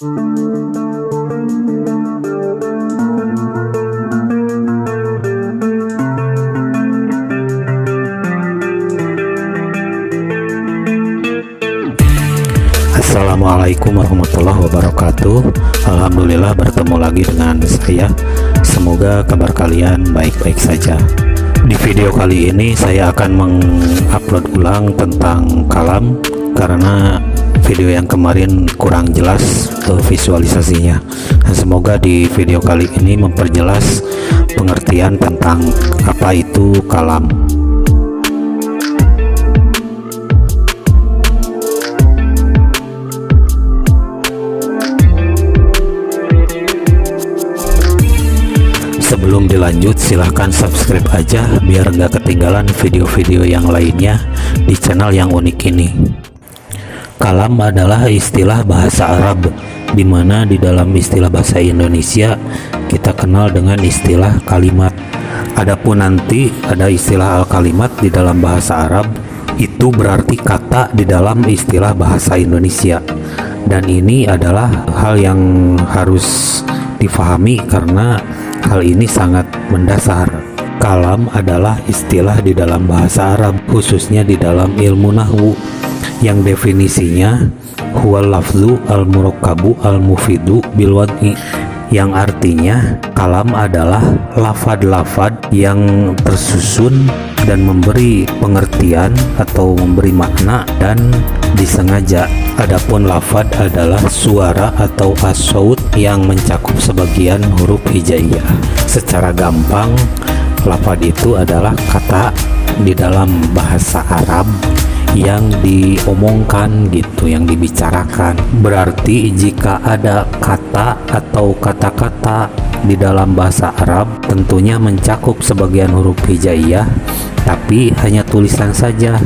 Assalamualaikum warahmatullahi wabarakatuh. Alhamdulillah bertemu lagi dengan saya. Semoga kabar kalian baik-baik saja. Di video kali ini saya akan mengupload ulang tentang kalam karena video yang kemarin kurang jelas visualisasinya. Dan semoga di video kali ini memperjelas pengertian tentang apa itu kalam. Sebelum dilanjut, silahkan subscribe aja biar nggak ketinggalan video-video yang lainnya di channel yang unik ini. Kalam adalah istilah bahasa Arab, di mana di dalam istilah bahasa Indonesia kita kenal dengan istilah kalimat. Adapun nanti ada istilah al-kalimat di dalam bahasa Arab, itu berarti kata di dalam istilah bahasa Indonesia. Dan ini adalah hal yang harus difahami karena hal ini sangat mendasar. Kalam adalah istilah di dalam bahasa Arab, khususnya di dalam ilmu nahwu, yang definisinya huwal lafzu al-murakkabu al-mufidu bil wad'i, yang artinya kalam adalah lafad-lafad yang tersusun dan memberi pengertian atau memberi makna dan disengaja. Adapun lafad adalah suara atau as-saut yang mencakup sebagian huruf hijaiyah. Secara gampang, lafad itu adalah kata di dalam bahasa Arab yang diomongkan gitu, yang dibicarakan. Berarti jika ada kata atau kata-kata di dalam bahasa Arab tentunya mencakup sebagian huruf hijaiyah, tapi hanya tulisan saja.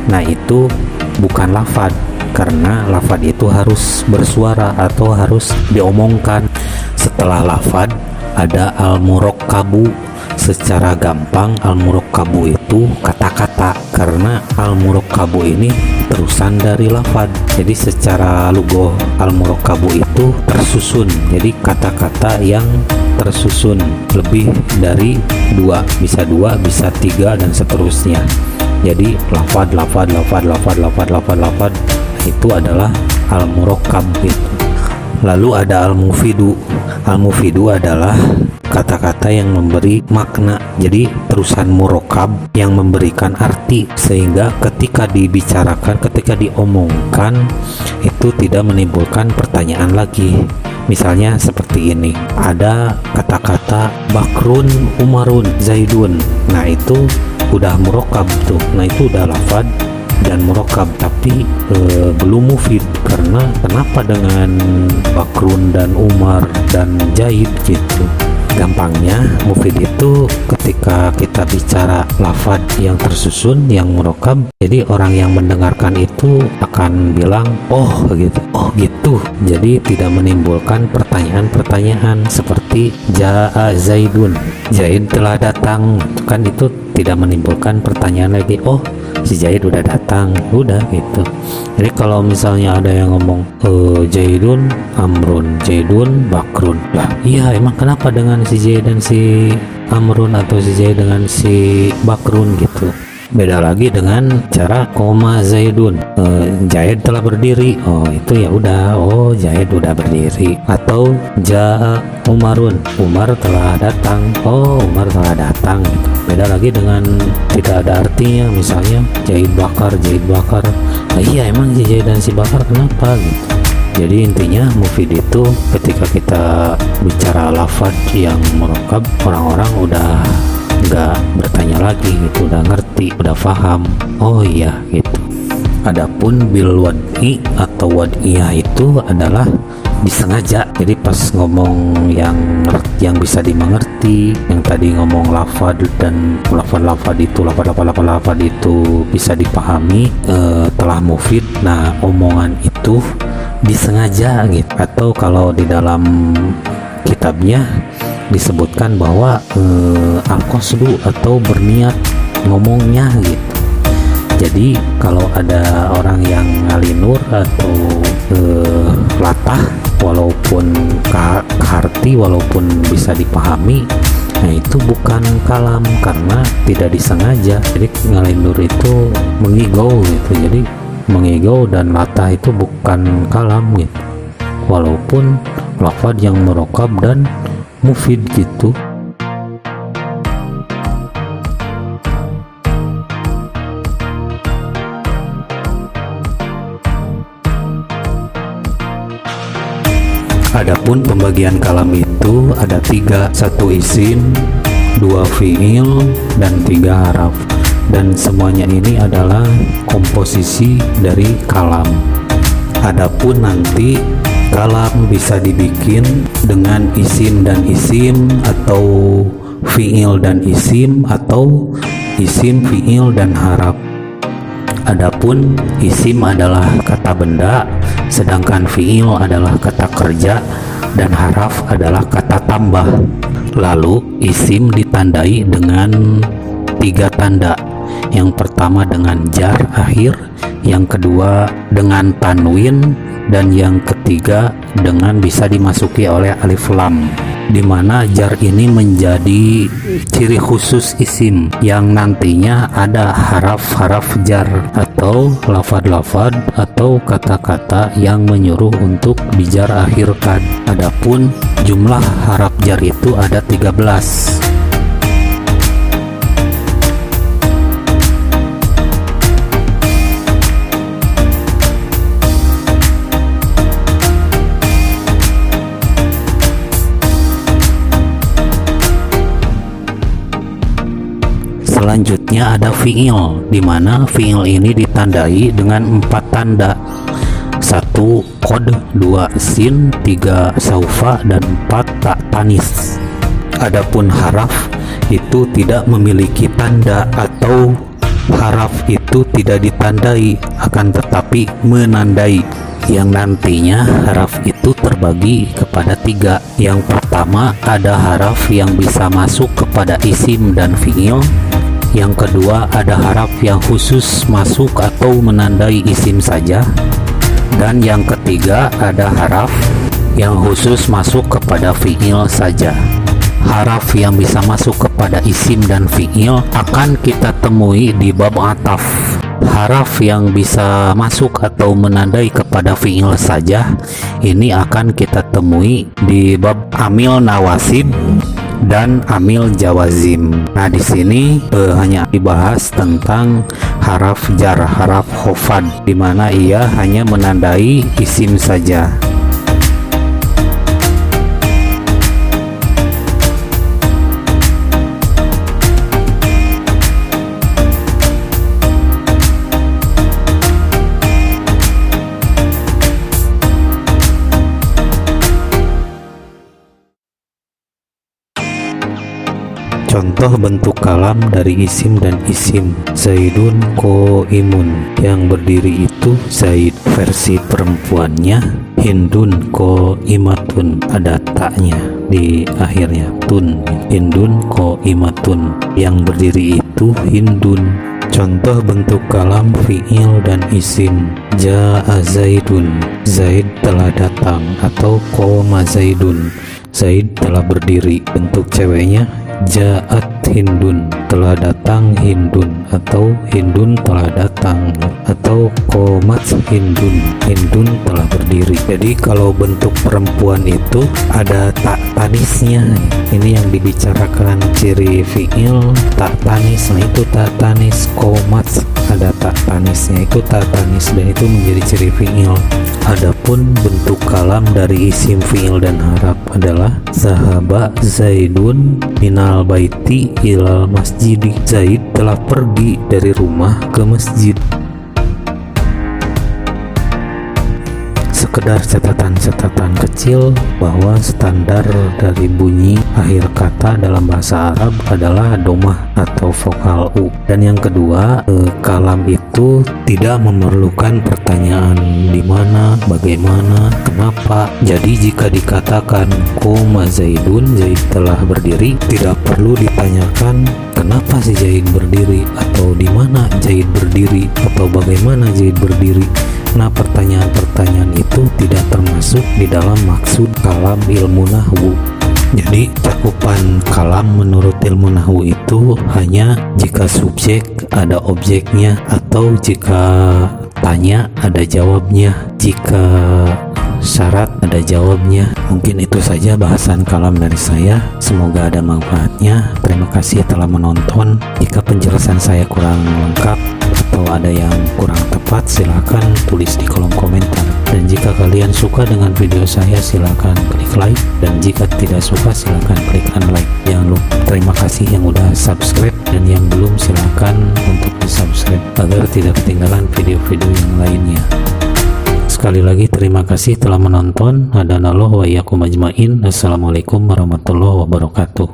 Nah, itu bukan lafad, karena lafad itu harus bersuara atau harus diomongkan. Setelah lafad ada al-murakkabu. Secara gampang al-murakkabu itu kata-kata, karena al-murakkabu ini terusan dari lafad. Jadi secara lugah al-murakkabu itu tersusun, jadi kata-kata yang tersusun lebih dari dua, bisa tiga dan seterusnya. Jadi lafad itu adalah al-murakkab itu. Lalu ada al-mufidu. Al-mufidu adalah kata-kata yang memberi makna, jadi terusan murakkab yang memberikan arti, sehingga ketika dibicarakan, ketika diomongkan itu tidak menimbulkan pertanyaan lagi. Misalnya seperti ini, ada kata-kata bakrun, umarun, zaidun. Nah, itu udah murakkab tuh. Nah, itu udah lafad dan murakkab, tapi belum mufid. Karena kenapa dengan bakrun dan umar dan zaid gitu? Gampangnya, mufid itu ketika kita bicara lafad yang tersusun, yang murakkab, jadi orang yang mendengarkan itu akan bilang oh gitu. Jadi tidak menimbulkan pertanyaan-pertanyaan seperti jaa zaidun, Zaid telah datang, kan itu tidak menimbulkan pertanyaan lagi. Oh, si Zaid udah datang, udah gitu. Jadi kalau misalnya ada yang ngomong Zaidun amrun, Zaidun bakrun, lah iya emang kenapa dengan si Zaid dan si amrun, atau si Zaid dengan si bakrun gitu. Beda lagi dengan cara koma Zaidun, Zaid telah berdiri, oh itu ya udah, oh Zaid udah berdiri. Atau jaa umarun, Umar telah datang, oh Umar telah datang. Beda lagi dengan tidak ada artinya, misalnya Zaid bakar, nah iya emang si Zaid dan si bakar kenapa gitu. Jadi intinya mufid itu ketika kita bicara lafaz yang murakkab, orang-orang udah nggak bertanya lagi gitu, udah ngerti, udah paham, oh iya gitu. Adapun bil wad'i atau wad'iyah itu adalah disengaja. Jadi pas ngomong yang bisa dimengerti, yang tadi ngomong lafad dan lafad itu bisa dipahami, telah mufid. Nah, omongan itu disengaja gitu. Atau kalau di dalam kitabnya disebutkan bahwa al-qasdu atau berniat ngomongnya gitu. Jadi kalau ada orang yang ngalinur atau latah walaupun kaharti, walaupun bisa dipahami, nah itu bukan kalam karena tidak disengaja. Jadi ngalinur itu mengigau gitu. Jadi mengigau dan latah itu bukan kalam gitu, walaupun lafaz yang murokab dan mufid gitu. Adapun pembagian kalam itu ada 3, 1 isim, 2 fiil, dan 3 haraf, dan semuanya ini adalah komposisi dari kalam. Adapun nanti kalam bisa dibikin dengan isim dan isim, atau fiil dan isim, atau isim, fiil, dan haraf. Adapun isim adalah kata benda, sedangkan fiil adalah kata kerja, dan haraf adalah kata tambah. Lalu isim ditandai dengan 3 tanda. Yang pertama dengan jar akhir, yang kedua dengan tanwin, dan yang ketiga dengan bisa dimasuki oleh alif lam, di mana jar ini menjadi ciri khusus isim yang nantinya ada haraf-haraf jar atau lafad-lafad atau kata-kata yang menyuruh untuk dijar akhirkan. Adapun jumlah haraf jar itu ada 13. Selanjutnya ada fiil, di mana fiil ini ditandai dengan 4 tanda. 1 qad, 2 sin, 3 saufa, dan 4 tak tanis. Adapun haraf itu tidak memiliki tanda atau haraf itu tidak ditandai, akan tetapi menandai, yang nantinya haraf itu terbagi kepada 3. Yang pertama ada haraf yang bisa masuk kepada isim dan fiil. Yang kedua ada haraf yang khusus masuk atau menandai isim saja. Dan yang ketiga ada haraf yang khusus masuk kepada fiil saja. Haraf yang bisa masuk kepada isim dan fiil akan kita temui di bab ataf. Haraf yang bisa masuk atau menandai kepada fiil saja ini akan kita temui di bab amil nawasib dan amil jawazim. Nah, di sini hanya dibahas tentang haraf jar, haraf khofad, di mana ia hanya menandai isim saja. Contoh bentuk kalam dari isim dan isim. Zaidun qaimun, yang berdiri itu Zaid, versi perempuannya Hindun qaimatun, ada taknya di akhirnya, tun. Hindun qaimatun, yang berdiri itu Hindun. Contoh bentuk kalam fiil dan isim. Ja'a Zaidun, Zaid telah datang, atau qoma Zaidun, Zaid telah berdiri. Bentuk ceweknya Ja'at Hindun, telah datang Hindun, atau Hindun telah datang, atau qomat Hindun, Hindun telah berdiri. Jadi kalau bentuk perempuan itu ada tak tanisnya. Ini yang dibicarakan ciri fiil tak tanis. Nah, itu tak tanis. Qomat ada tak tanisnya, itu tak tanis, dan itu menjadi ciri fiil. Adapun bentuk kalam dari isim, fiil, dan haraf adalah zahaba Zaidun minal baiti ilal masjidi, Zaid telah pergi dari rumah ke masjid. Sekedar catatan-catatan kecil bahwa standar dari bunyi akhir kata dalam bahasa Arab adalah domah atau vokal U. Dan yang kedua, kalam itu tidak memerlukan pertanyaan di mana, bagaimana, kenapa. Jadi jika dikatakan qoma Zaidun, Zaid telah berdiri, tidak perlu ditanyakan kenapa si Zaid berdiri, atau di mana Zaid berdiri, atau bagaimana Zaid berdiri. Nah, pertanyaan-pertanyaan itu tidak termasuk di dalam maksud kalam ilmu nahwu. Jadi cakupan kalam menurut ilmu nahwu itu hanya jika subjek ada objeknya, atau jika tanya ada jawabnya, jika syarat ada jawabnya. Mungkin itu saja bahasan kalam dari saya, semoga ada manfaatnya. Terima kasih telah menonton. Jika penjelasan saya kurang lengkap atau ada yang kurang tepat, silahkan tulis di kolom komentar. Dan jika kalian suka dengan video saya, silahkan klik like, dan jika tidak suka silahkan klik unlike. Jangan lupa, terima kasih yang udah subscribe, dan yang belum silahkan untuk di subscribe agar tidak ketinggalan video-video yang lainnya. Sekali lagi terima kasih telah menonton. Hadanallahu wa iyyakum ajmain. Assalamualaikum warahmatullahi wabarakatuh.